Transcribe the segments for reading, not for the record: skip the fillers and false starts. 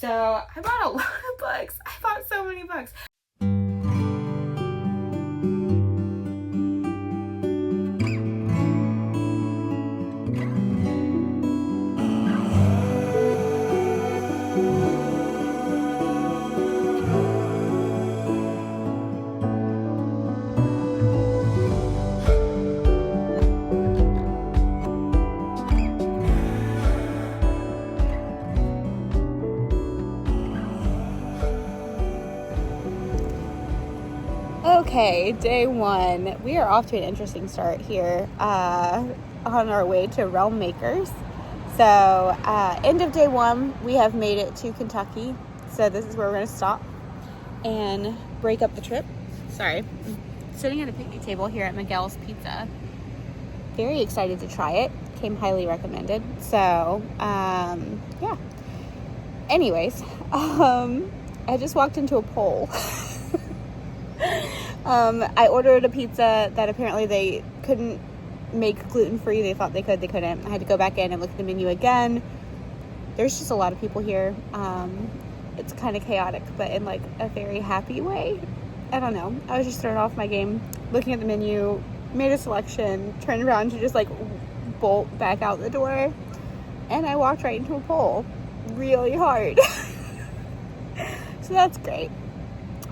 So I bought a lot of books. I bought so many books. Okay, day one. We are off to an interesting start here on our way to Realm Makers. So, end of day one, we have made it to Kentucky. So this is where we're going to stop and break up the trip. Sorry. I'm sitting at a picnic table here at Miguel's Pizza. Very excited to try it. Came highly recommended. So, yeah. Anyways, I just walked into a poll. I ordered a pizza that apparently they couldn't make gluten-free. They thought they could, they couldn't. I had to go back in and look at the menu again. There's just a lot of people here. It's kind of chaotic, but in like a very happy way. I don't know. I was just throwing off my game, looking at the menu, made a selection, turned around to just like bolt back out the door, and I walked right into a poll really hard. So that's great.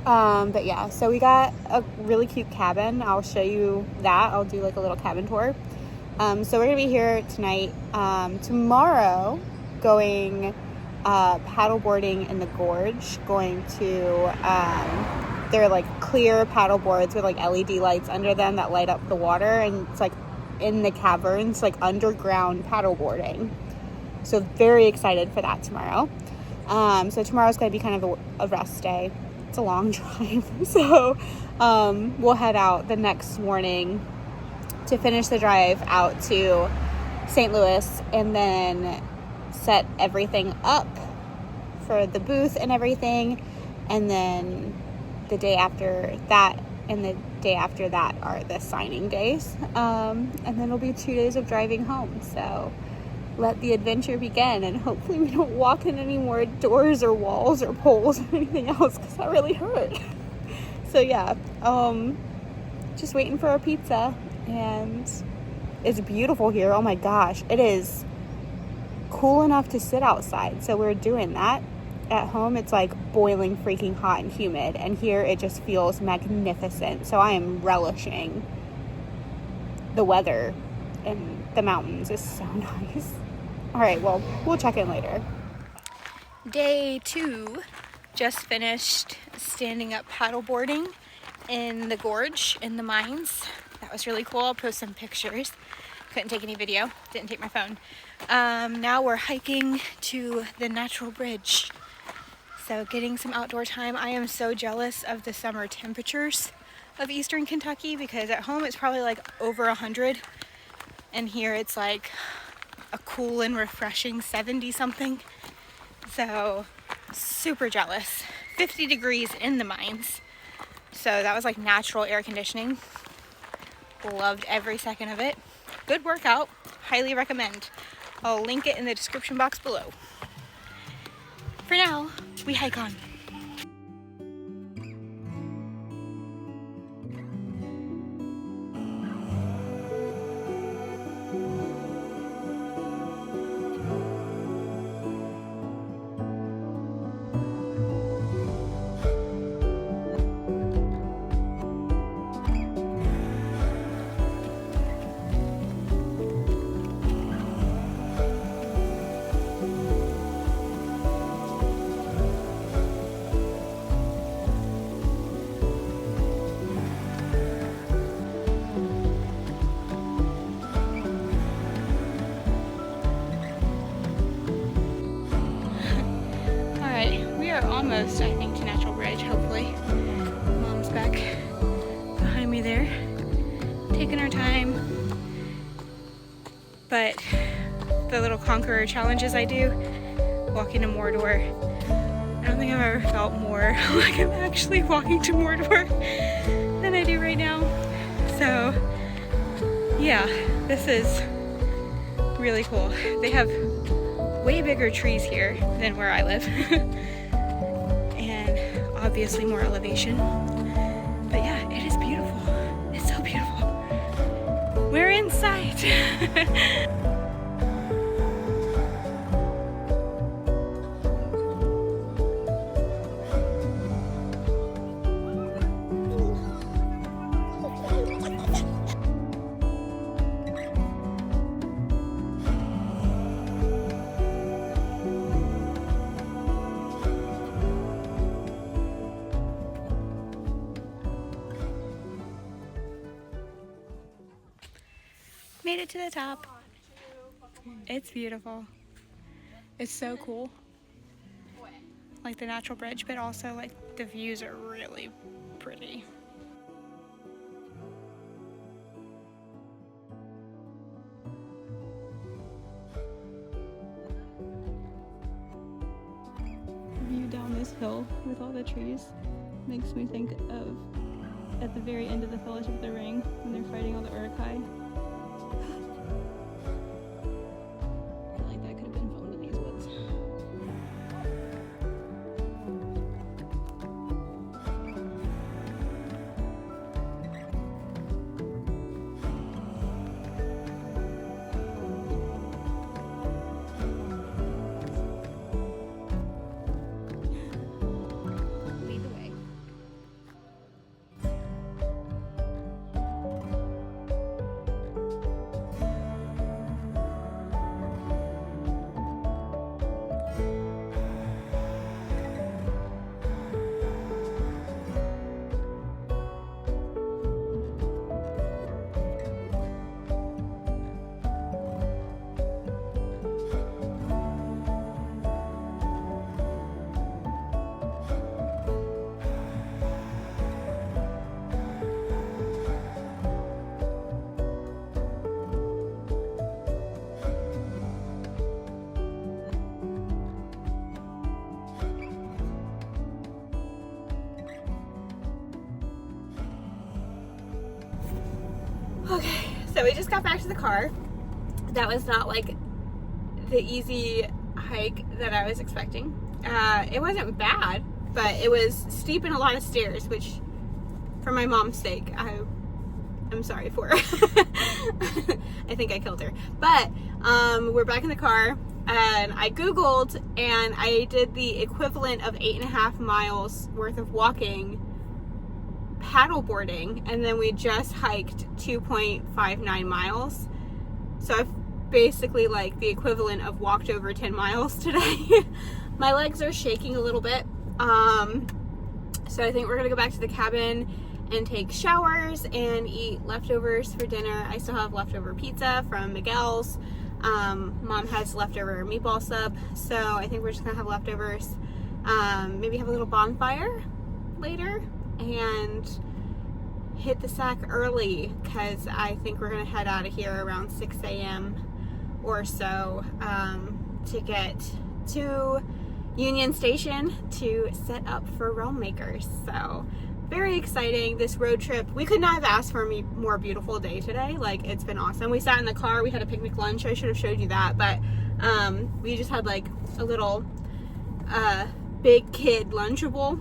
But yeah, so we got a really cute cabin. I'll show you that. I'll do like a little cabin tour. So we're gonna be here tonight. Tomorrow, going paddleboarding in the gorge. Going to they're like clear paddle boards with like LED lights under them that light up the water, and it's like in the caverns, like underground paddleboarding. So very excited for that tomorrow. So tomorrow's gonna be kind of a rest day. It's a long drive, so we'll head out the next morning to finish the drive out to St. Louis and then set everything up for the booth and everything, and then the day after that and the day after that are the signing days, and then it'll be 2 days of driving home. So let the adventure begin, and hopefully we don't walk in any more doors or walls or poles or anything else, because that really hurt. So yeah, just waiting for our pizza, and it's beautiful here. Oh my gosh, it is cool enough to sit outside, so we're doing that. At home it's like boiling freaking hot and humid, and here it just feels magnificent. So I am relishing the weather, and the mountains is so nice. All right, well, we'll check in later. Day 2, just finished standing up paddleboarding in the gorge, in the mines. That was really cool. I'll post some pictures. Couldn't take any video, didn't take my phone. Now we're hiking to the natural bridge. So getting some outdoor time. I am so jealous of the summer temperatures of Eastern Kentucky, because at home it's probably like over 100. And here it's like a cool and refreshing 70 something. So super jealous. 50 degrees in the mines. So that was like natural air conditioning. Loved every second of it. Good workout. Highly recommend. I'll link it in the description box below. For now, we hike on. Almost, I think, to Natural Bridge, hopefully. Mom's back behind me there, taking our time. But the little Conqueror challenges I do, walking to Mordor, I don't think I've ever felt more like I'm actually walking to Mordor than I do right now. So yeah, this is really cool. They have way bigger trees here than where I live. And obviously more elevation. But yeah, it is beautiful. It's so beautiful. We're inside. Made it to the top. It's beautiful. It's so cool. Like the natural bridge, but also like the views are really pretty. View down this hill with all the trees makes me think of at the very end of the Fellowship of the Ring when they're fighting all the Uruk-hai. I feel like that could have been filmed in these woods. Lead the way. Okay, so we just got back to the car. That was not like the easy hike that I was expecting. It wasn't bad, but it was steep and a lot of stairs, which for my mom's sake, I'm sorry for. I think I killed her. But we're back in the car and I Googled and I did the equivalent of 8.5 miles worth of walking paddleboarding, and then we just hiked 2.59 miles. So I've basically like the equivalent of walked over 10 miles today. My legs are shaking a little bit. So I think we're gonna go back to the cabin and take showers and eat leftovers for dinner. I still have leftover pizza from Miguel's. Mom has leftover meatball sub, so I think we're just gonna have leftovers. Maybe have a little bonfire later and hit the sack early because I think we're gonna head out of here around 6 a.m. or so to get to Union Station to set up for Realm Makers. So very exciting, this road trip. We could not have asked for a more beautiful day today. Like, it's been awesome. We sat in the car, we had a picnic lunch. I should have showed you that, but we just had like a little big kid Lunchable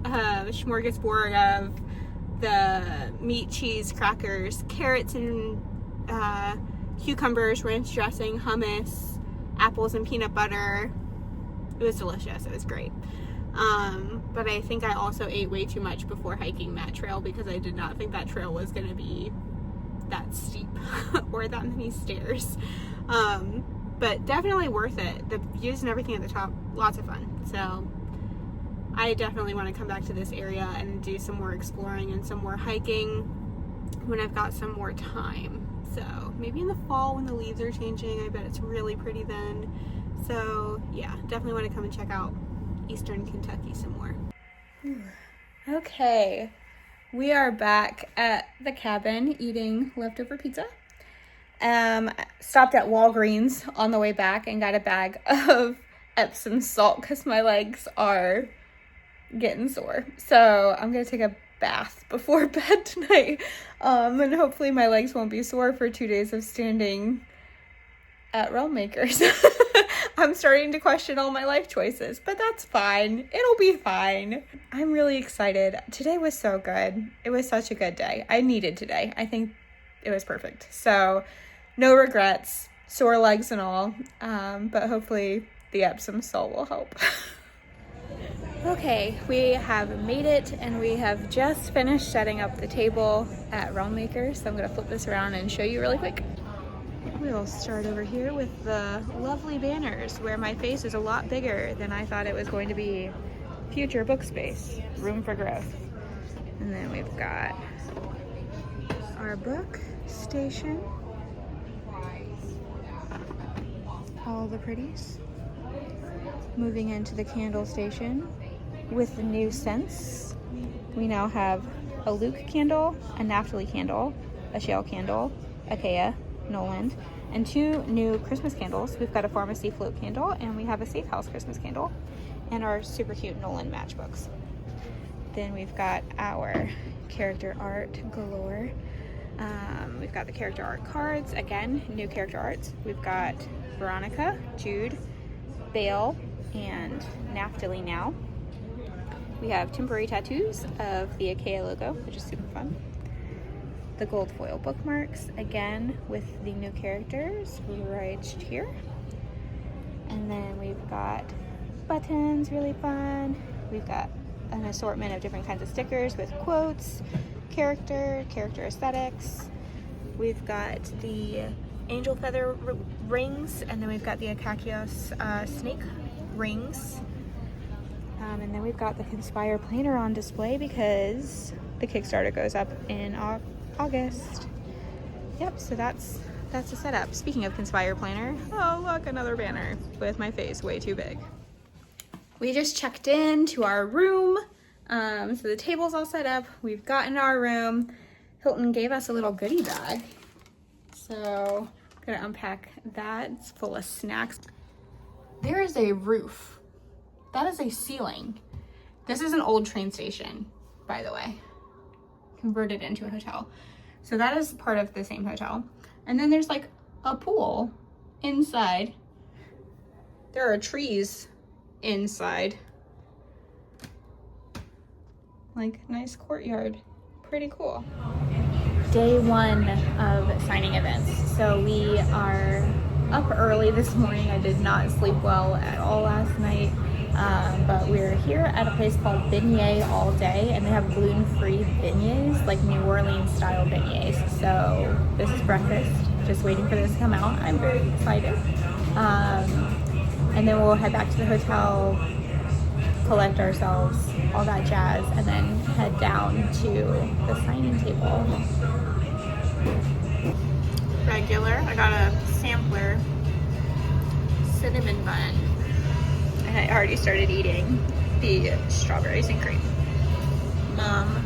smorgasbord of the meat, cheese, crackers, carrots and cucumbers, ranch dressing, hummus, apples and peanut butter. It was delicious. It was great. But I think I also ate way too much before hiking that trail because I did not think that trail was going to be that steep or that many stairs. But definitely worth it. The views and everything at the top, lots of fun. So I definitely want to come back to this area and do some more exploring and some more hiking when I've got some more time. So maybe in the fall when the leaves are changing, I bet it's really pretty then. So yeah, definitely want to come and check out Eastern Kentucky some more. Okay, we are back at the cabin eating leftover pizza. Stopped at Walgreens on the way back and got a bag of Epsom salt because my legs are getting sore. So I'm gonna take a bath before bed tonight, and hopefully my legs won't be sore for 2 days of standing at Realm Makers. I'm starting to question all my life choices, but that's fine. It'll be fine. I'm really excited. Today was so good. It was such a good day. I needed today. I think it was perfect. So no regrets, sore legs and all, but hopefully the Epsom salt will help. Okay, we have made it and we have just finished setting up the table at Realm Makers. So I'm gonna flip this around and show you really quick. We'll start over here with the lovely banners where my face is a lot bigger than I thought it was going to be. Future book space, room for growth. And then we've got our book station. All the pretties. Moving into the candle station with the new scents. We now have a Luke candle, a Naphtali candle, a Shale candle, a Kea, Noland, and 2 new Christmas candles. We've got a Pharmacy float candle and we have a Safe House Christmas candle and our super cute Noland matchbooks. Then we've got our character art galore. We've got the character art cards, again, new character arts. We've got Veronica, Jude, Bale, and Naphtali now. We have temporary tattoos of the Ikea logo, which is super fun. The gold foil bookmarks, again with the new characters right here. And then we've got buttons, really fun. We've got an assortment of different kinds of stickers with quotes, character aesthetics. We've got the angel feather rings, and then we've got the Akakios snake rings. And then we've got the Conspire planner on display because the Kickstarter goes up in August. Yep, so that's the setup. Speaking of Conspire planner, oh look, another banner with my face way too big. We just checked in to our room. So the table's all set up. We've gotten our room. Hilton gave us a little goodie bag. So I'm gonna unpack that. It's full of snacks. There is a roof. That is a ceiling. This is an old train station, by the way. Converted into a hotel. So that is part of the same hotel. And then there's like a pool inside. There are trees inside. Like, nice courtyard. Pretty cool. Day 1 of signing events. So we are up early this morning. I did not sleep well at all last night. But we're here at a place called Beignet all day, and they have gluten-free beignets, like New Orleans style beignets. So this is breakfast, just waiting for this to come out. I'm very excited. And then we'll head back to the hotel, collect ourselves, all that jazz, and then head down to the signing table. Regular, I got a sampler cinnamon bun. And I already started eating the strawberries and cream. Mom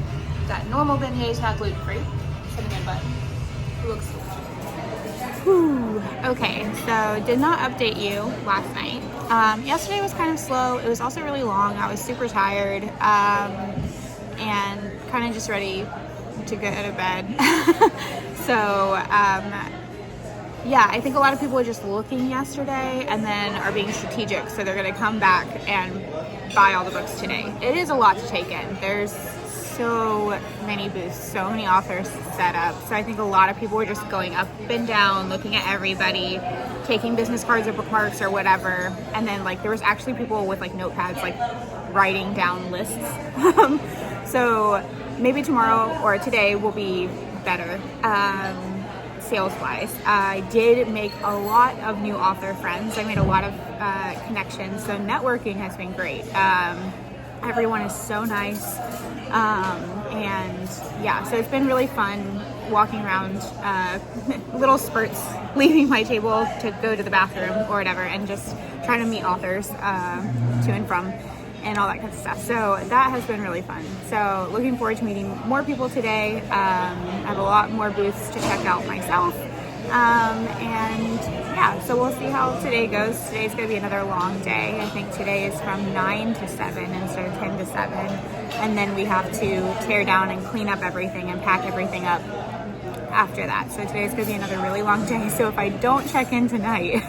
got normal beignets, not gluten-free. Cinnamon bun. Looks delicious. Whew. Okay, so did not update you last night. Yesterday was kind of slow. It was also really long. I was super tired and kind of just ready to get out of bed. So, yeah, I think a lot of people were just looking yesterday and then are being strategic. So they're going to come back and buy all the books today. It is a lot to take in. There's so many booths, so many authors set up. So I think a lot of people were just going up and down, looking at everybody, taking business cards or bookmarks or whatever. And then like there was actually people with like notepads, like writing down lists. So maybe tomorrow or today will be better. Sales-wise, I did make a lot of new author friends. I made a lot of connections, so networking has been great. Everyone is so nice, and yeah, so it's been really fun walking around, little spurts, leaving my table to go to the bathroom or whatever, and just trying to meet authors to and from, and all that kind of stuff. So that has been really fun. So looking forward to meeting more people today. I have a lot more booths to check out myself. And yeah, so we'll see how today goes. Today's going to be another long day. I think today is from 9 to 7 instead of 10 to 7. And then we have to tear down and clean up everything and pack everything up after that. So today's gonna be another really long day. So if I don't check in tonight,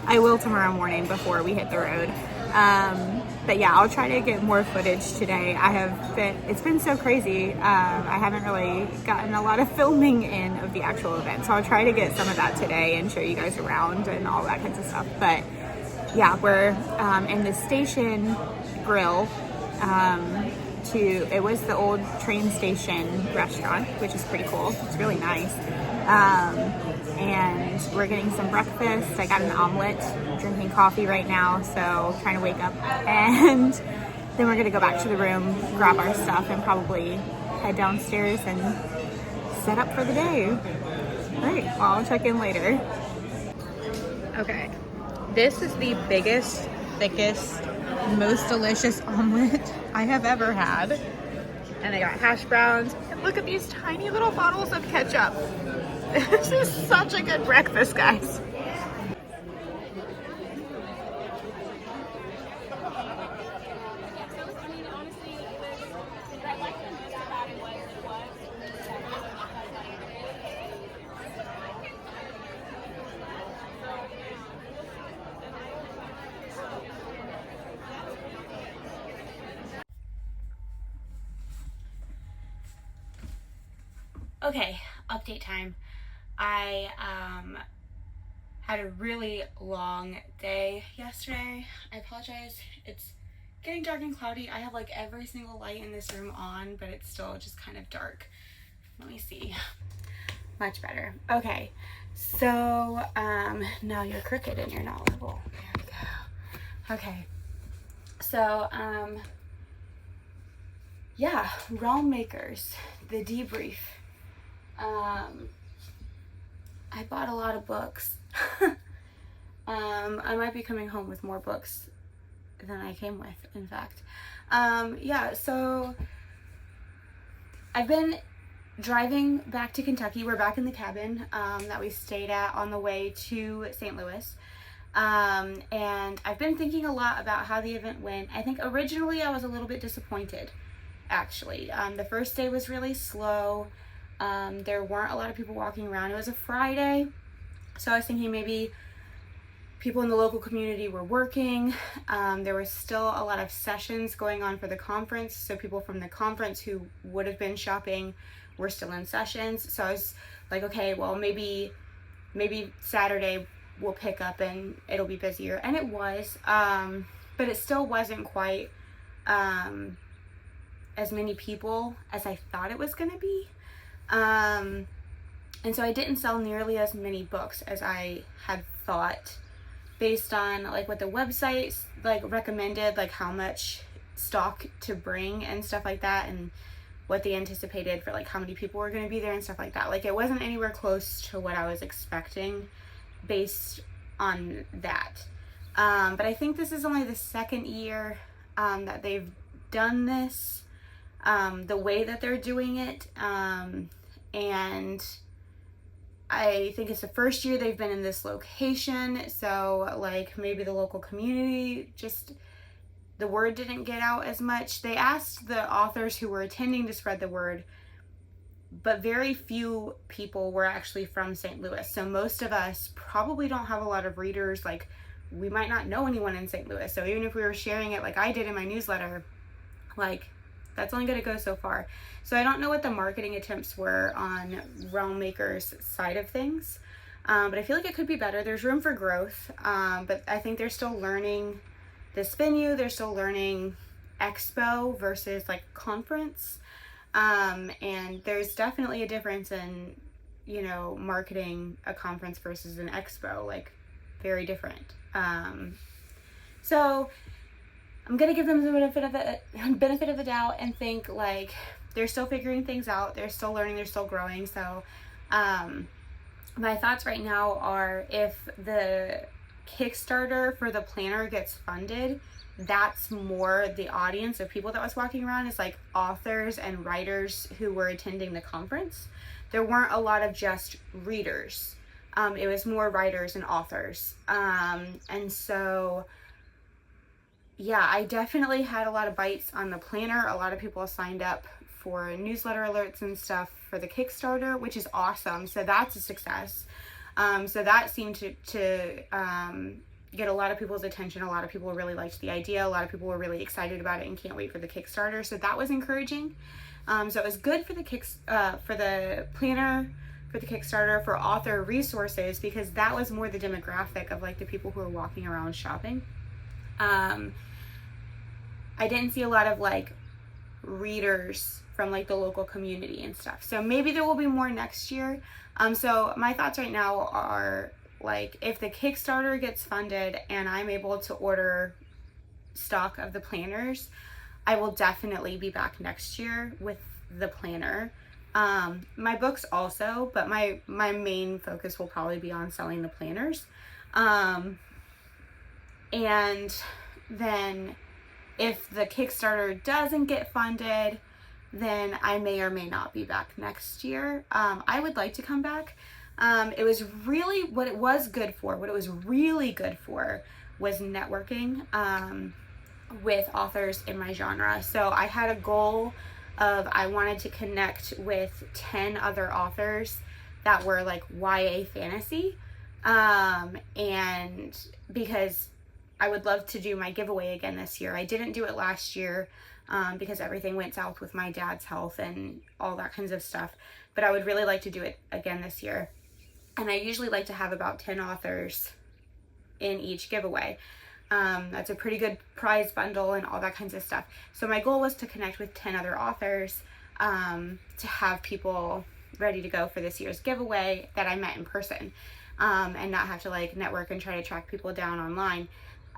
I will tomorrow morning before we hit the road. But yeah, I'll try to get more footage today. It's been so crazy. I haven't really gotten a lot of filming in of the actual event. So I'll try to get some of that today and show you guys around and all that kinds of stuff. But yeah, we're in the station grill. It was the old train station restaurant, which is pretty cool. It's really nice. And we're getting some breakfast. I got an omelet, drinking coffee right now, so trying to wake up. And then we're gonna go back to the room, grab our stuff, and probably head downstairs and set up for the day. All right, well, I'll check in later. Okay, this is the biggest, thickest, most delicious omelet I have ever had. And I got hash browns. And look at these tiny little bottles of ketchup. This is such a good breakfast, guys. Okay, update time. I had a really long day yesterday. I apologize. It's getting dark and cloudy. I have like every single light in this room on, but it's still just kind of dark. Let me see. Much better. Okay, so now you're crooked and you're not level. There we go. Okay, so yeah, Realm Makers, the debrief. I bought a lot of books. I might be coming home with more books than I came with, in fact. Yeah, so I've been driving back to Kentucky. We're back in the cabin that we stayed at on the way to St. Louis. And I've been thinking a lot about how the event went. I think originally I was a little bit disappointed, actually. The first day was really slow. There weren't a lot of people walking around. It was a Friday, so I was thinking maybe people in the local community were working. There was still a lot of sessions going on for the conference, so people from the conference who would have been shopping were still in sessions. So I was like, okay, well, maybe Saturday we'll pick up and it'll be busier, and it was, but it still wasn't quite as many people as I thought it was gonna be. And so I didn't sell nearly as many books as I had thought, based on like what the websites like recommended, like how much stock to bring and stuff like that, and what they anticipated for like how many people were going to be there and stuff like that. Like it wasn't anywhere close to what I was expecting based on that. But I think this is only the second year that they've done this, the way that they're doing it. And I think it's the first year they've been in this location, so like maybe the local community, just the word didn't get out as much. They asked the authors who were attending to spread the word, but very few people were actually from St. Louis. So most of us probably don't have a lot of readers. Like we might not know anyone in St. Louis. So even if we were sharing it like I did in my newsletter, like that's only going to go so far. So I don't know what the marketing attempts were on Realm Makers' side of things, but I feel like it could be better. There's room for growth, but I think they're still learning this venue. They're still learning Expo versus like conference, and there's definitely a difference in, you know, marketing a conference versus an expo, like very different. So I'm gonna give them the benefit of the doubt and think like they're still figuring things out, they're still learning, they're still growing. So my thoughts right now are, if the Kickstarter for the planner gets funded, that's more the audience of people that was walking around, is like authors and writers who were attending the conference. There weren't a lot of just readers. It was more writers and authors. And so yeah, I definitely had a lot of bites on the planner. A lot of people signed up for newsletter alerts and stuff for the Kickstarter, which is awesome. So that's a success. So that seemed to get a lot of people's attention. A lot of people really liked the idea. A lot of people were really excited about it and can't wait for the Kickstarter. So that was encouraging. So it was good for the planner, for the Kickstarter, for author resources, because that was more the demographic of like the people who are walking around shopping. I didn't see a lot of like readers from like the local community and stuff. So maybe there will be more next year. So my thoughts right now are like, if the Kickstarter gets funded and I'm able to order stock of the planners, I will definitely be back next year with the planner. My books also, but my main focus will probably be on selling the planners. And then if the Kickstarter doesn't get funded, then I may or may not be back next year. I would like to come back. It was really, what it was really good for was networking with authors in my genre. So I had a goal of, I wanted to connect with 10 other authors that were like YA fantasy. And because I would love to do my giveaway again this year. I didn't do it last year because everything went south with my dad's health and all that kinds of stuff. But I would really like to do it again this year. And I usually like to have about 10 authors in each giveaway. That's a pretty good prize bundle and all that kinds of stuff. So my goal was to connect with 10 other authors, to have people ready to go for this year's giveaway that I met in person, and not have to like network and try to track people down online.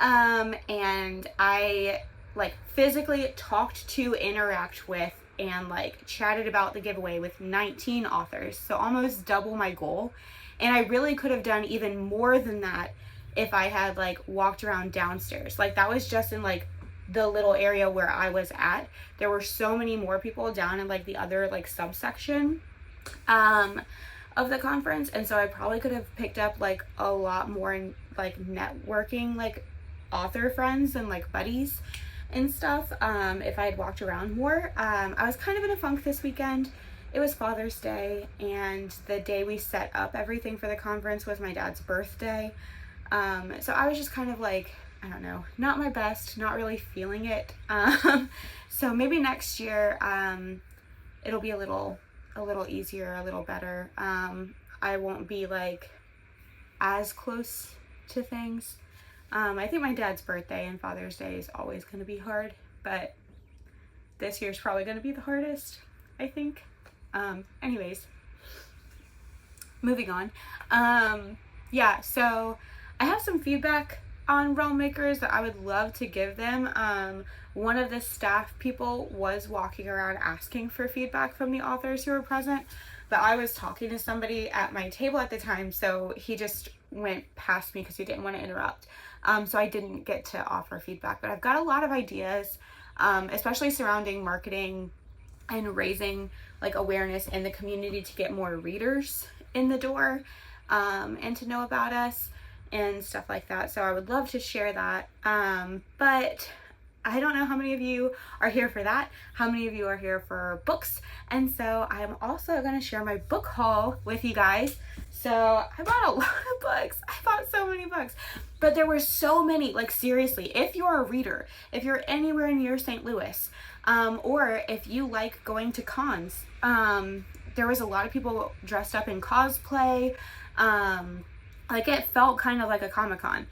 And I like physically talked to, interact with, and like chatted about the giveaway with 19 authors. So almost double my goal. And I really could have done even more than that if I had like walked around downstairs. Like that was just in like the little area where I was at. There were so many more people down in like the other like subsection of the conference. And so I probably could have picked up like a lot more in like networking, like author friends and like buddies and stuff, if I had walked around more. I was kind of in a funk this weekend. It was Father's Day, and the day we set up everything for the conference was my dad's birthday. So I was just kind of like, I don't know, not my best, not really feeling it. So maybe next year, it'll be a little easier, a little better. I won't be like as close to things. I think my dad's birthday and Father's Day is always going to be hard, but this year's probably going to be the hardest, I think. Anyways, moving on. Yeah, so I have some feedback on Realm Makers that I would love to give them. One of the staff people was walking around asking for feedback from the authors who were present, but I was talking to somebody at my table at the time, so he just went past me because he didn't want to interrupt. So I didn't get to offer feedback, but I've got a lot of ideas, especially surrounding marketing and raising like awareness in the community to get more readers in the door, and to know about us and stuff like that. So I would love to share that. But I don't know how many of you are here for that, how many of you are here for books. And so I'm also going to share my book haul with you guys. So I bought a lot of books. I bought so many books, but there were so many, like seriously, if you're a reader, if you're anywhere near St. Louis, or if you like going to cons, there was a lot of people dressed up in cosplay. Like it felt kind of like a Comic-Con.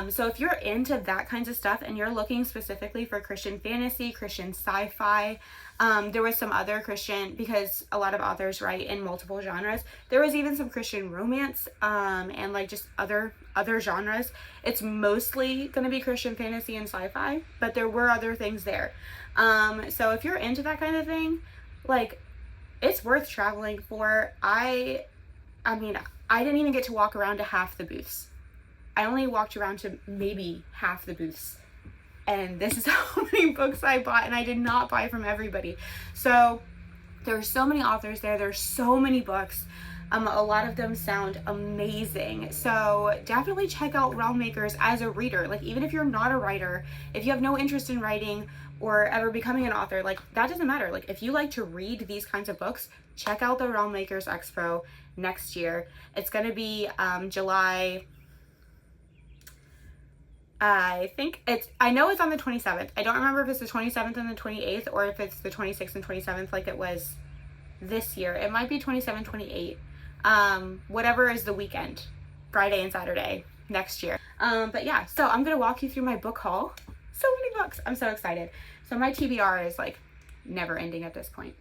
So if you're into that kinds of stuff and you're looking specifically for Christian fantasy, Christian sci-fi, there was some other Christian, because a lot of authors write in multiple genres. There was even some Christian romance, and like just other genres. It's mostly going to be Christian fantasy and sci-fi, but there were other things there. So if you're into that kind of thing, like it's worth traveling for. I mean, I didn't even get to walk around to half the booths. I only walked around to maybe half the booths. And this is how many books I bought, and I did not buy from everybody. So there are so many authors there. There's so many books. A lot of them sound amazing. So definitely check out Realm Makers as a reader. Like even if you're not a writer, if you have no interest in writing, or ever becoming an author, like that doesn't matter. Like if you like to read these kinds of books, check out the Realm Makers Expo next year. It's going to be July, I know it's on the 27th. I don't remember if it's the 27th and the 28th or if it's the 26th and 27th like it was this year. It might be 27, 28. Whatever is the weekend, Friday and Saturday next year. But yeah, so I'm going to walk you through my book haul. So many books. I'm so excited. So my TBR is like never ending at this point.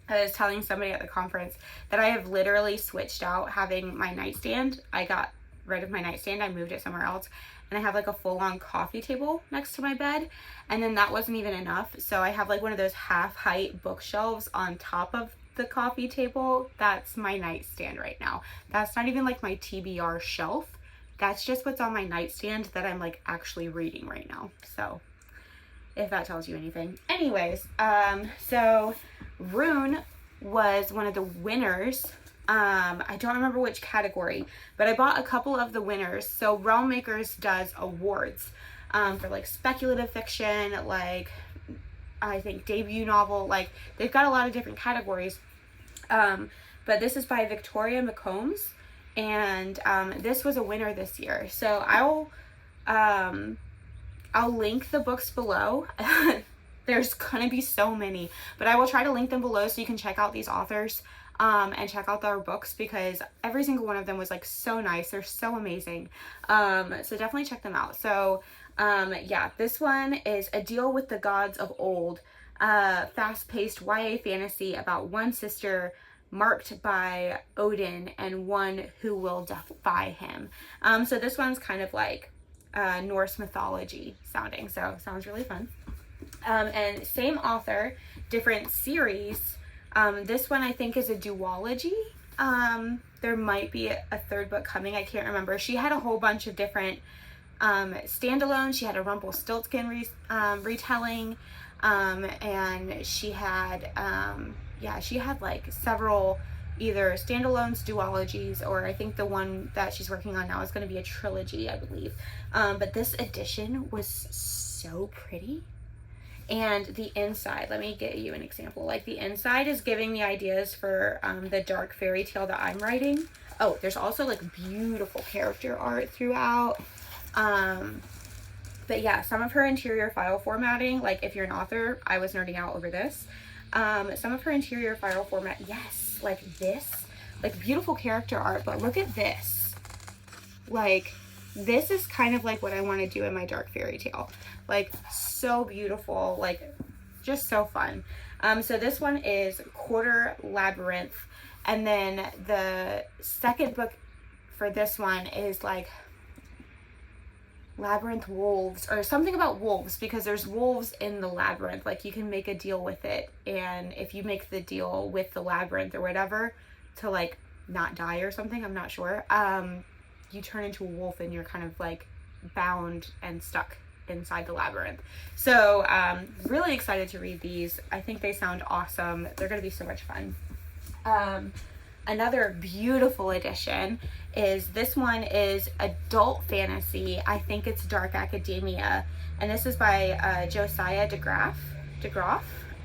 I was telling somebody at the conference that I have literally switched out having my nightstand. I got rid of my nightstand. I moved it somewhere else. And I have like a full-on coffee table next to my bed. And then that wasn't even enough. So I have like one of those half-height bookshelves on top of the coffee table. That's my nightstand right now. That's not even like my TBR shelf. That's just what's on my nightstand that I'm like actually reading right now. So if that tells you anything. Anyways, so Rune was one of the winners. I don't remember which category, but I bought a couple of the winners. So Realm Makers does awards for like speculative fiction, like I think debut novel, like they've got a lot of different categories. But this is by Victoria McCombs, and this was a winner this year. So I'll link the books below. There's gonna be so many, but I will try to link them below so you can check out these authors and check out their books, because every single one of them was like so nice. They're so amazing. So definitely check them out. So yeah, this one is A Deal with the Gods of Old, fast-paced YA fantasy about one sister marked by Odin and one who will defy him. So this one's kind of like Norse mythology sounding, so sounds really fun. And same author, different series. This one I think is a duology. There might be a third book coming, I can't remember. She had a whole bunch of different standalones. She had a Rumpelstiltskin retelling, and she had she had like several either standalones, duologies, or I think the one that she's working on now is going to be a trilogy, I believe. But this edition was so pretty. And the inside, let me get you an example. Like the inside is giving me ideas for the dark fairy tale that I'm writing. Oh, there's also like beautiful character art throughout. But yeah, some of her interior file formatting, like if you're an author, I was nerding out over this. Some of her interior file format, yes, like this, like beautiful character art, but look at this. Like, this is kind of like what I want to do in my dark fairy tale. Like, so beautiful, like, just so fun. So this one is Quarter Labyrinth. And then the second book for this one is like Labyrinth Wolves, or something about wolves, because there's wolves in the labyrinth. Like, you can make a deal with it, and if you make the deal with the labyrinth or whatever to like not die or something, I'm not sure, you turn into a wolf and you're kind of like bound and stuck inside the labyrinth. So really excited to read these. I think they sound awesome. They're gonna be so much fun. Another beautiful edition is this one is adult fantasy. I think it's dark academia, and this is by Josiah DeGroff,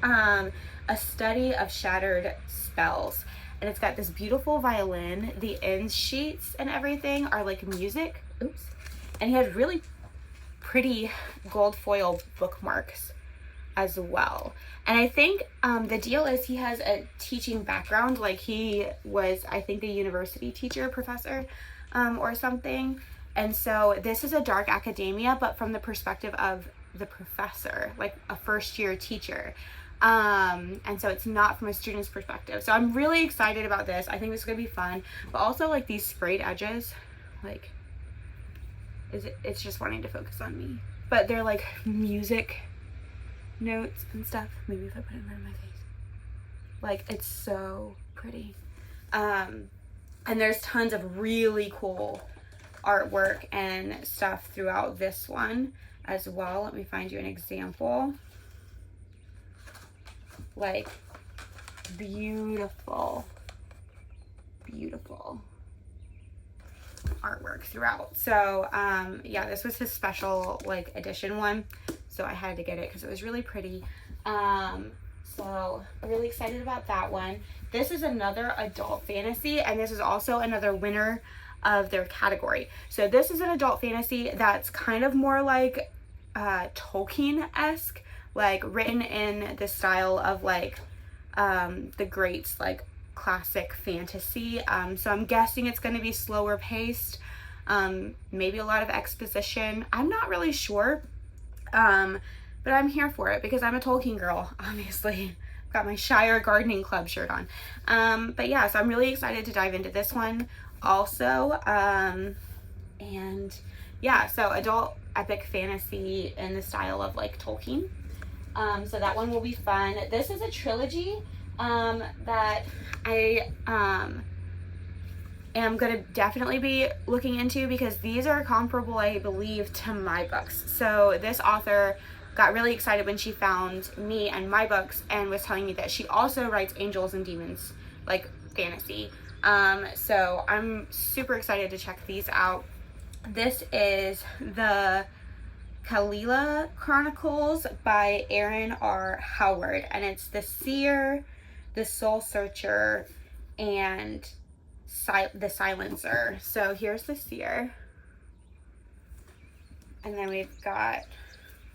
A Study of Shattered Spells. And it's got this beautiful violin. The end sheets and everything are like music. Oops. And he has really pretty gold foil bookmarks as well. And I think the deal is he has a teaching background. Like, he was, I think, a university teacher, professor, or something. And so this is a dark academia, but from the perspective of the professor, like a first-year teacher. And so it's not from a student's perspective. So I'm really excited about this. I think this is gonna be fun. But also, like, these sprayed edges, like, it's just wanting to focus on me. But they're like music notes and stuff. Maybe if I put it in front of my face. Like, it's so pretty. And there's tons of really cool artwork and stuff throughout this one as well. Let me find you an example. Like, beautiful artwork throughout. So yeah, this was his special like edition one. so I had to get it because it was really pretty. So really excited about that one. This is another adult fantasy, and this is also another winner of their category. So this is an adult fantasy that's kind of more like Tolkien-esque, like written in the style of like the greats, like classic fantasy. So I'm guessing it's going to be slower paced, maybe a lot of exposition. I'm not really sure, but I'm here for it because I'm a Tolkien girl, obviously. I've got my Shire Gardening Club shirt on. But yeah, so I'm really excited to dive into this one also. And yeah, so adult epic fantasy in the style of like Tolkien. So that one will be fun. This is a trilogy that I am going to definitely be looking into because these are comparable, I believe, to my books. So this author got really excited when she found me and my books and was telling me that she also writes angels and demons, like fantasy. So I'm super excited to check these out. This is the Kalila Chronicles by Aaron R. Howard, and it's the Seer, the Soul Searcher, and the Silencer. So here's the Seer, and then we've got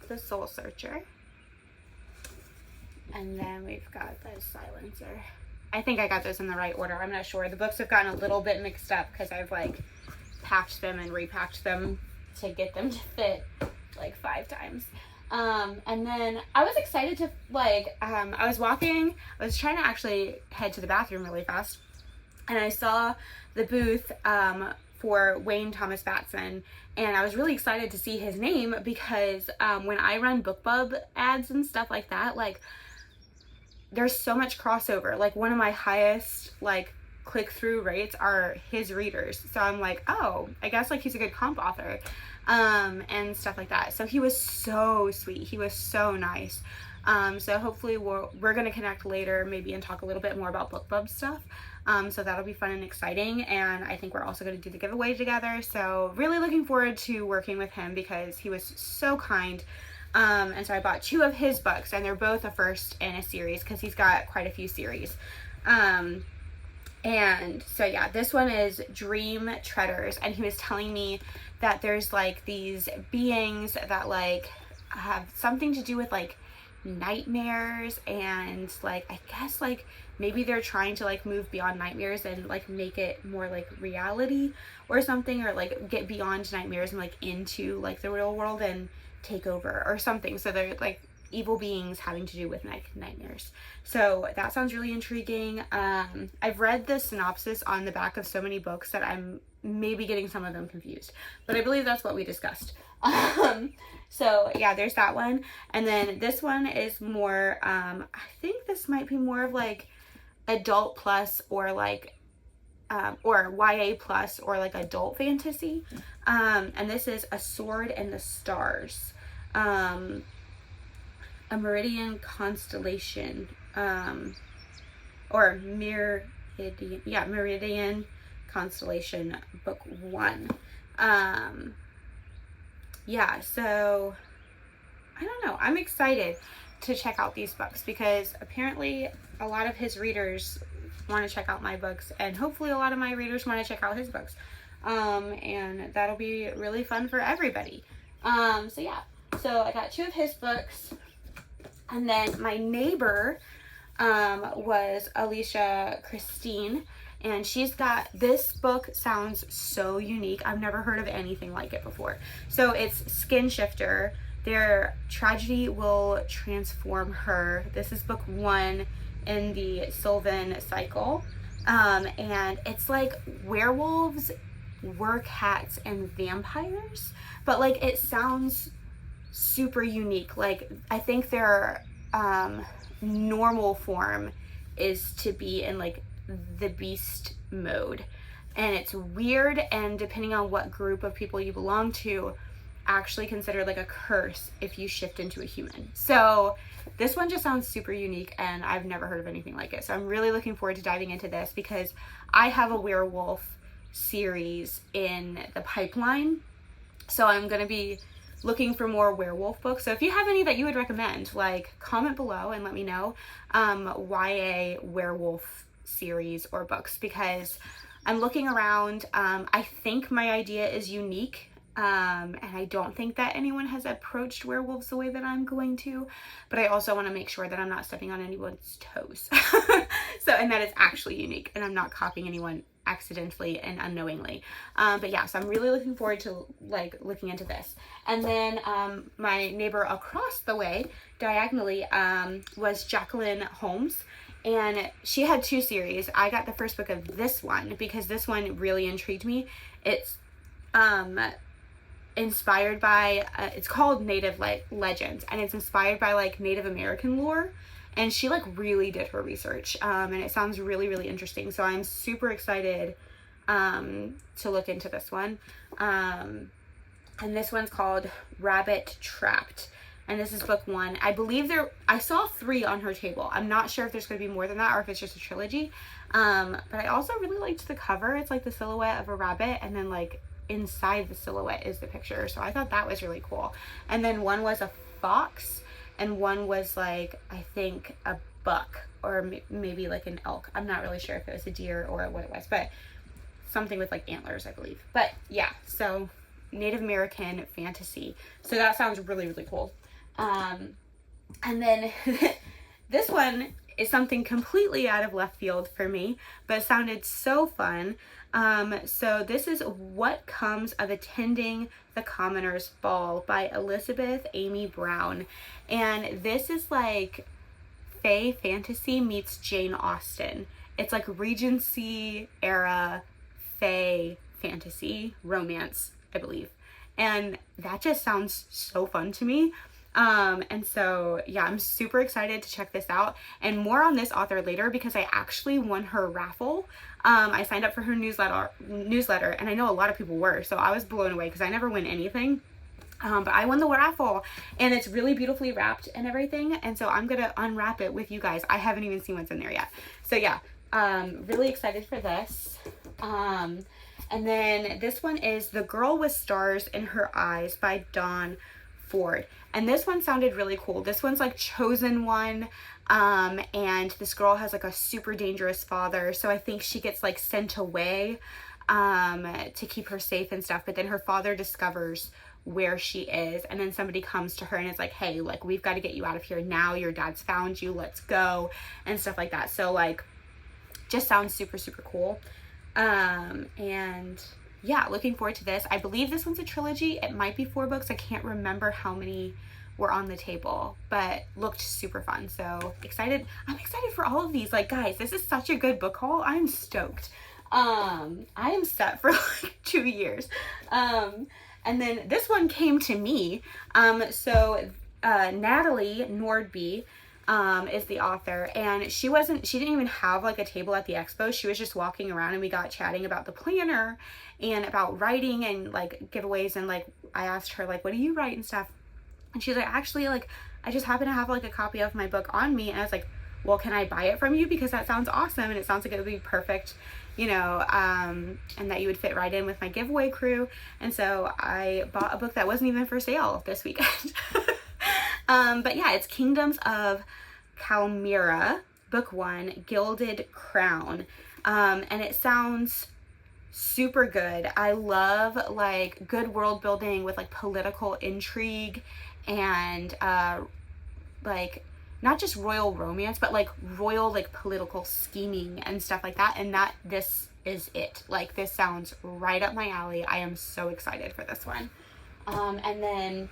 the Soul Searcher, and then we've got the Silencer. I think I got those in the right order. I'm not sure. The books have gotten a little bit mixed up because I've like packed them and repacked them to get them to fit like 5 times. And then I was excited to like, I was walking, I was trying to actually head to the bathroom really fast, and I saw the booth for Wayne Thomas Batson, and I was really excited to see his name because when I run BookBub ads and stuff like that, like there's so much crossover. Like one of my highest like click-through rates are his readers, so I'm like, oh, I guess like he's a good comp author, and stuff like that. So he was so sweet, he was so nice. So hopefully we're gonna connect later maybe and talk a little bit more about BookBub stuff. So that'll be fun and exciting, and I think we're also going to do the giveaway together, so really looking forward to working with him because he was so kind. And so I bought 2 of his books, and they're both a first in a series because he's got quite a few series. And so yeah, this one is Dream Treaders, and he was telling me that there's like these beings that like have something to do with like nightmares, and like I guess like maybe they're trying to like move beyond nightmares and like make it more like reality or something, or like get beyond nightmares and like into like the real world and take over or something. So they're like evil beings having to do with nightmares. So that sounds really intriguing. I've read the synopsis on the back of so many books that I'm maybe getting some of them confused, but I believe that's what we discussed. So yeah, there's that one. And then this one is more, I think this might be more of like adult plus or like, or YA plus or like adult fantasy. And this is A Sword in the Stars, a Meridian Constellation, or Meridian Constellation, book 1. Yeah, so I don't know, I'm excited to check out these books because apparently a lot of his readers want to check out my books, and hopefully a lot of my readers want to check out his books, and that'll be really fun for everybody. So yeah, so I got 2 of his books, and then my neighbor was Alicia Christine, and she's got, this book sounds so unique. I've never heard of anything like it before. So it's Skin Shifter, Their Tragedy Will Transform Her. This is book 1 in the Sylvan cycle, and it's like werewolves, cats, and vampires, but like it sounds super unique. Like I think their normal form is to be in like the beast mode, and it's weird, and depending on what group of people you belong to, actually considered like a curse if you shift into a human. So this one just sounds super unique, and I've never heard of anything like it. So I'm really looking forward to diving into this because I have a werewolf series in the pipeline, so I'm gonna be looking for more werewolf books. So if you have any that you would recommend, like comment below and let me know YA werewolf series or books, because I'm looking around. I think my idea is unique. And I don't think that anyone has approached werewolves the way that I'm going to, but I also want to make sure that I'm not stepping on anyone's toes. So, and that it's actually unique and I'm not copying anyone accidentally and unknowingly. But yeah, so I'm really looking forward to like looking into this. And then my neighbor across the way, diagonally, was Jacqueline Holmes. And she had 2 series. I got the first book of this one because this one really intrigued me. It's inspired by, it's called Native Legends, and it's inspired by like Native American lore. And she like really did her research, and it sounds really, really interesting. So I'm super excited to look into this one. And this one's called Rabbit Trapped. And this is book 1. I believe I saw 3 on her table. I'm not sure if there's going to be more than that or if it's just a trilogy. But I also really liked the cover. It's like the silhouette of a rabbit, and then like inside the silhouette is the picture. So I thought that was really cool. And then one was a fox, and one was like, I think a buck, or maybe like an elk. I'm not really sure if it was a deer or what it was, but something with like antlers, I believe. But yeah, so Native American fantasy. So that sounds really, really cool. And then this one is something completely out of left field for me, but it sounded so fun. So this is What Comes of Attending the Commoners Ball by Elizabeth Amy Brown. And this is like fae fantasy meets Jane Austen. It's like Regency era fae fantasy romance, I believe. And that just sounds so fun to me. And so yeah, I'm super excited to check this out, and more on this author later because I actually won her raffle. I signed up for her newsletter, and I know a lot of people were, so I was blown away because I never win anything. But I won the raffle, and it's really beautifully wrapped and everything. And so I'm going to unwrap it with you guys. I haven't even seen what's in there yet. So yeah, really excited for this. And then this one is The Girl with Stars in Her Eyes by Dawn Ford. And this one sounded really cool. This one's like chosen one. And this girl has like a super dangerous father. So I think she gets like sent away, to keep her safe and stuff. But then her father discovers where she is. And then somebody comes to her and is like, hey, like, we've got to get you out of here now. Your dad's found you. Let's go. And stuff like that. So like, just sounds super, super cool. And yeah, looking forward to this. I believe this one's a trilogy. It might be 4 books. I can't remember how many were on the table, but looked super fun. So excited. I'm excited for all of these. Like, guys, this is such a good book haul. I'm stoked. I am set for like 2 years. And then this one came to me. So Natalie Nordby is the author, and she didn't even have like a table at the expo. She was just walking around, and we got chatting about the planner and about writing and like giveaways. And like, I asked her like, what do you write and stuff? And she's like, actually, like, I just happen to have like a copy of my book on me. And I was like, well, can I buy it from you? Because that sounds awesome. And it sounds like it would be perfect, you know, and that you would fit right in with my giveaway crew. And so I bought a book that wasn't even for sale this weekend. But yeah, it's Kingdoms of Calmira, book 1, Gilded Crown. And it sounds super good. I love like good world building with like political intrigue and like not just royal romance, but like royal like political scheming and stuff like that. And this is it. Like, this sounds right up my alley. I am so excited for this one. And then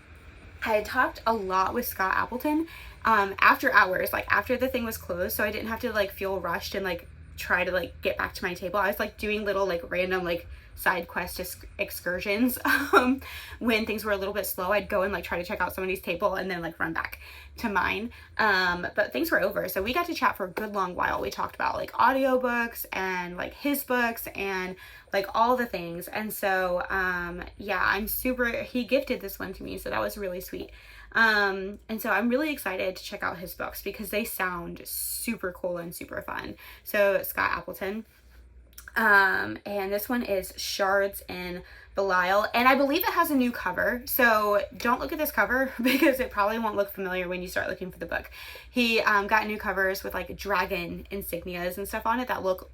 I had talked a lot with Scott Appleton after hours, like after the thing was closed, so I didn't have to like feel rushed and like try to like get back to my table. I was like doing little like random like side quest excursions when things were a little bit slow. I'd go and like try to check out somebody's table and then like run back to mine. But things were over, so we got to chat for a good long while. We talked about like audiobooks and like his books and like all the things. And so yeah, he gifted this one to me, so that was really sweet. And so I'm really excited to check out his books because they sound super cool and super fun. So Scott Appleton. And this one is Shards in Belial, and I believe it has a new cover, so don't look at this cover because it probably won't look familiar when you start looking for the book. He got new covers with like dragon insignias and stuff on it that look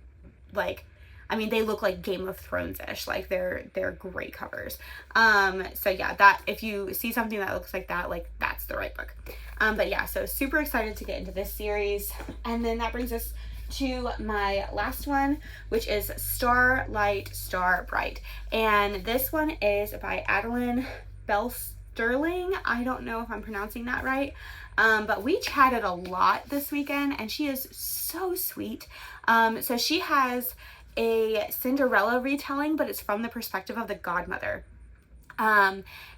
like, I mean, they look like Game of Thrones-ish. Like they're great covers. So yeah, that if you see something that looks like that, like that's the right book. But yeah, so super excited to get into this series. And then that brings us to my last one, which is Starlight Starbright, and this one is by Adeline Bell Sterling. I don't know if I'm pronouncing that right, but we chatted a lot this weekend, and she is so sweet. So she has a Cinderella retelling, but it's from the perspective of the godmother.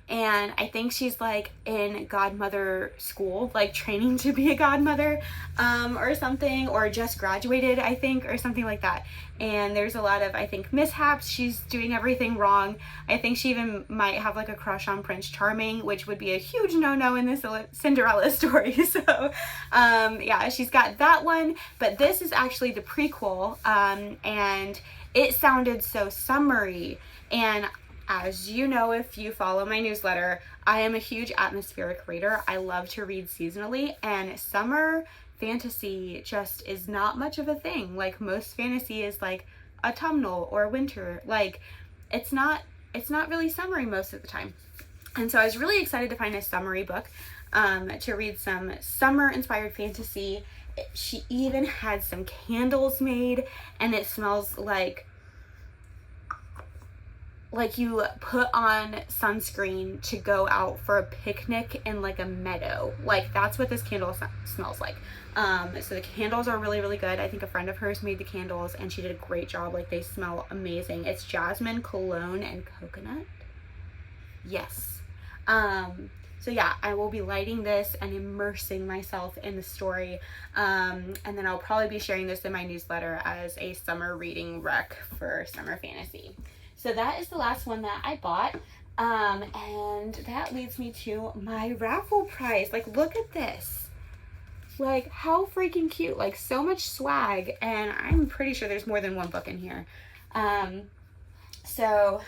And I think she's like in godmother school, like training to be a godmother, or something, or just graduated, I think, or something like that. And there's a lot of, I think, mishaps. She's doing everything wrong. I think she even might have like a crush on Prince Charming, which would be a huge no-no in this Cinderella story. So, yeah, she's got that one, but this is actually the prequel, and it sounded so summery. And as you know, if you follow my newsletter, I am a huge atmospheric reader. I love to read seasonally, and summer fantasy just is not much of a thing. Like, most fantasy is like autumnal or winter. Like, it's not really summery most of the time. And so I was really excited to find a summery book, to read some summer inspired fantasy. She even had some candles made, and it smells like you put on sunscreen to go out for a picnic in like a meadow. Like, that's what this candle smells like. So the candles are really, really good. I think a friend of hers made the candles, and she did a great job. Like, they smell amazing. It's jasmine, cologne, and coconut. Yes. So yeah, I will be lighting this and immersing myself in the story. And then I'll probably be sharing this in my newsletter as a summer reading rec for summer fantasy. So that is the last one that I bought, and that leads me to my raffle prize. Like, look at this. Like, how freaking cute. Like, so much swag, and I'm pretty sure there's more than one book in here. So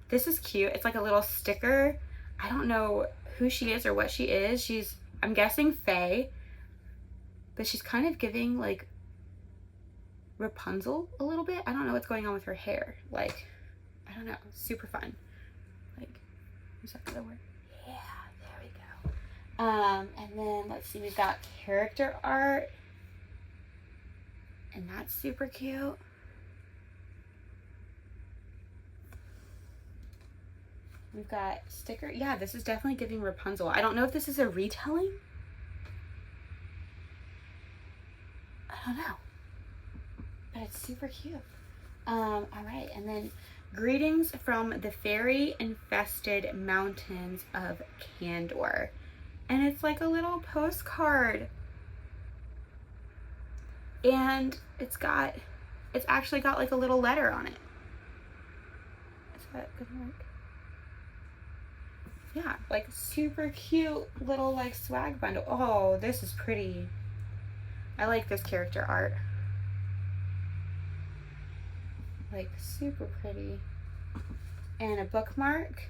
this is cute. It's like a little sticker. I don't know who she is or what she is. I'm guessing Faye, but she's kind of giving like Rapunzel a little bit. I don't know what's going on with her hair. Like, I don't know. Super fun. Like, is that the word? Yeah, there we go. And then let's see, we've got character art, and that's super cute. We've got sticker. Yeah, this is definitely giving Rapunzel. I don't know if this is a retelling. I don't know. But it's super cute. All right, and then greetings from the fairy infested mountains of Candor, and it's like a little postcard, and it's actually got like a little letter on it. Is that gonna work? Yeah, like super cute little like swag bundle. Oh, this is pretty. I like this character art. Like, super pretty. And a bookmark.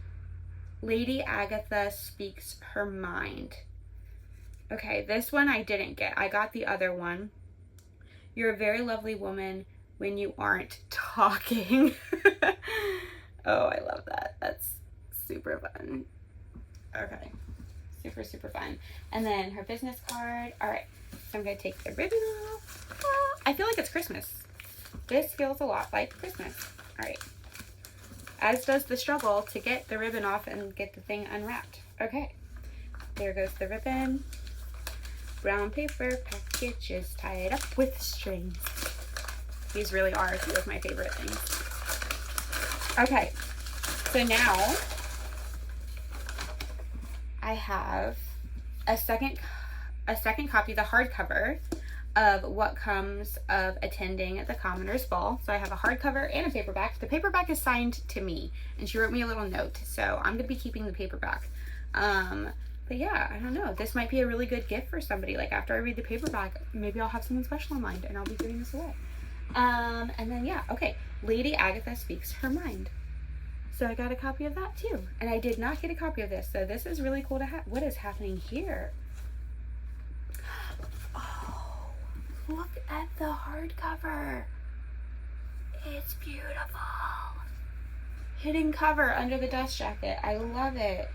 Lady Agatha speaks her mind. Okay, this one I didn't get. I got the other one. You're a very lovely woman when you aren't talking. Oh, I love that. That's super fun. Okay. Super, super fun. And then her business card. All right. So I'm going to take the ribbon off. Oh, I feel like it's Christmas. This feels a lot like Christmas. All right. As does the struggle to get the ribbon off and get the thing unwrapped. Okay. There goes the ribbon. Brown paper packages tied up with strings. These really are a few of my favorite things. Okay. So now I have a second copy, the hardcover of What Comes of Attending the Commoner's Ball. So I have a hardcover and a paperback. The paperback is signed to me, and she wrote me a little note, so I'm gonna be keeping the paperback. But yeah, I don't know. This might be a really good gift for somebody. Like, after I read the paperback, maybe I'll have someone special in mind, and I'll be giving this away. And then, yeah, okay. Lady Agatha Speaks Her Mind. So I got a copy of that too. And I did not get a copy of this. So this is really cool to have. What is happening here? Oh, look at the hardcover. It's beautiful. Hidden cover under the dust jacket. I love it.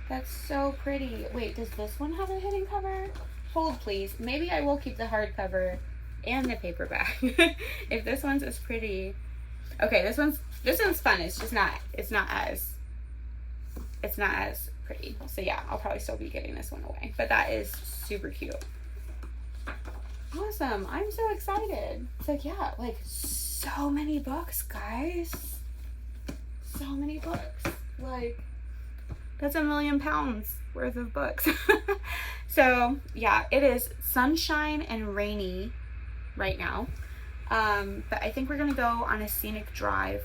That's so pretty. Wait, does this one have a hidden cover? Hold, please. Maybe I will keep the hardcover and the paperback if this one's as pretty. Okay, this one's fun. It's just not as pretty. So yeah, I'll probably still be giving this one away. But that is super cute. Awesome. I'm so excited. So yeah, like so many books, guys. So many books. Like, that's £1 million worth of books. So yeah, it is sunshine and rainy right now. But I think we're gonna go on a scenic drive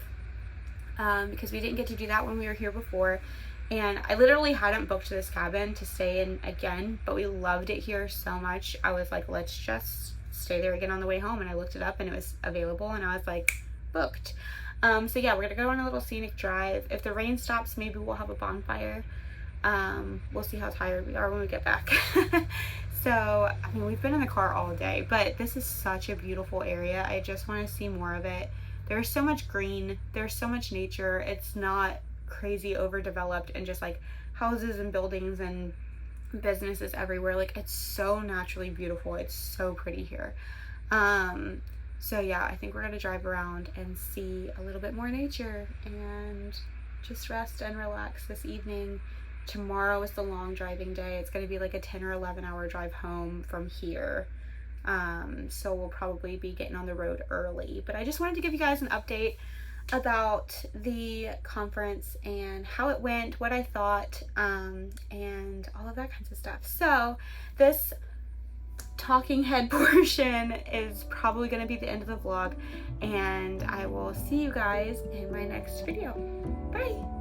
because we didn't get to do that when we were here before. And I literally hadn't booked this cabin to stay in again, but we loved it here so much. I was like, let's just stay there again on the way home. And I looked it up and it was available and I was like, booked. So yeah, we're gonna go on a little scenic drive. If the rain stops, maybe we'll have a bonfire. We'll see how tired we are when we get back. So, I mean, we've been in the car all day, but this is such a beautiful area. I just want to see more of it. There's so much green. There's so much nature. It's not crazy overdeveloped and just like houses and buildings and businesses everywhere. Like, it's so naturally beautiful. It's so pretty here. So yeah, I think we're going to drive around and see a little bit more nature and just rest and relax this evening. Tomorrow is the long driving day. It's going to be like a 10 or 11 hour drive home from here. So we'll probably be getting on the road early. But I just wanted to give you guys an update about the conference and how it went, what I thought, and all of that kinds of stuff. So this talking head portion is probably going to be the end of the vlog. And I will see you guys in my next video. Bye!